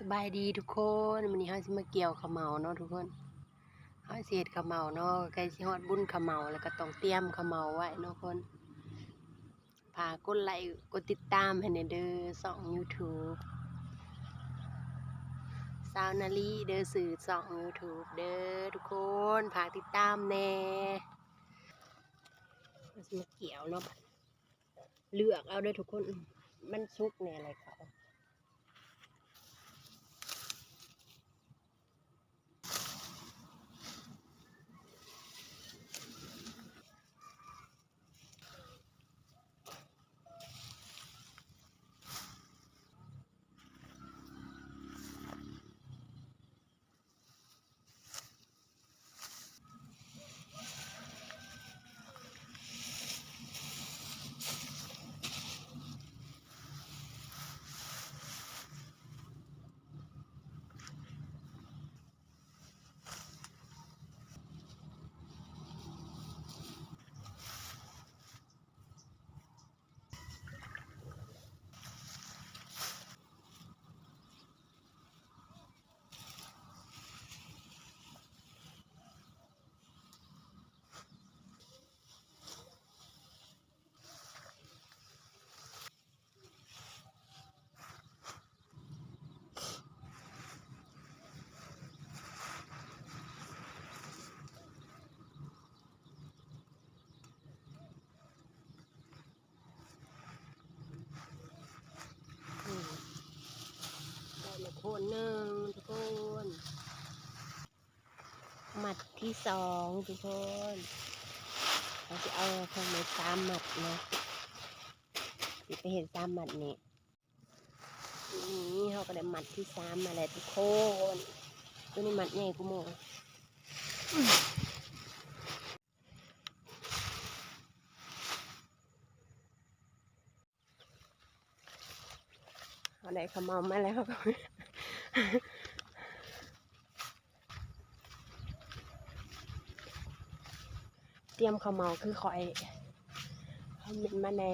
สบายดีทุกคนวันนี้เฮาสิมาเกี่ยวข้าวเหมาเนาะทุกคนเฮาสิเฮ็ดข้าวเหมาเนาะใกล้สิฮอดบุญข้าวเหมาแล้วก็ต้องเตรียมข้าวเหมาไว้เนาะคนฝากกดไลค์กดติดตามให้แหน่เด้อช่อง YouTube สาวนาลีเด้อสื่อช่อง YouTube เด้อทุกคนฝากติดตามแหน่เฮาสิมาเกี่ยวเนาะเลือกเอาเด้อทุกคนมันสุกแหน่อะไรเขาได้มาโคนหนึ่งทุกคนหมัดที่สองทุกคนเราจะเอาข้างใน3 หมัดเนาะสิไปเห็น3 หมัดนี่เขาก็ได้หมัดที่3มาแล้วทุกคนตัวนี้หมัดใหญ่กูโมเขาได้ขมเอามาแล้วเขาก็เตรียมขมเอาคือคอยเขาเป็นมาแน่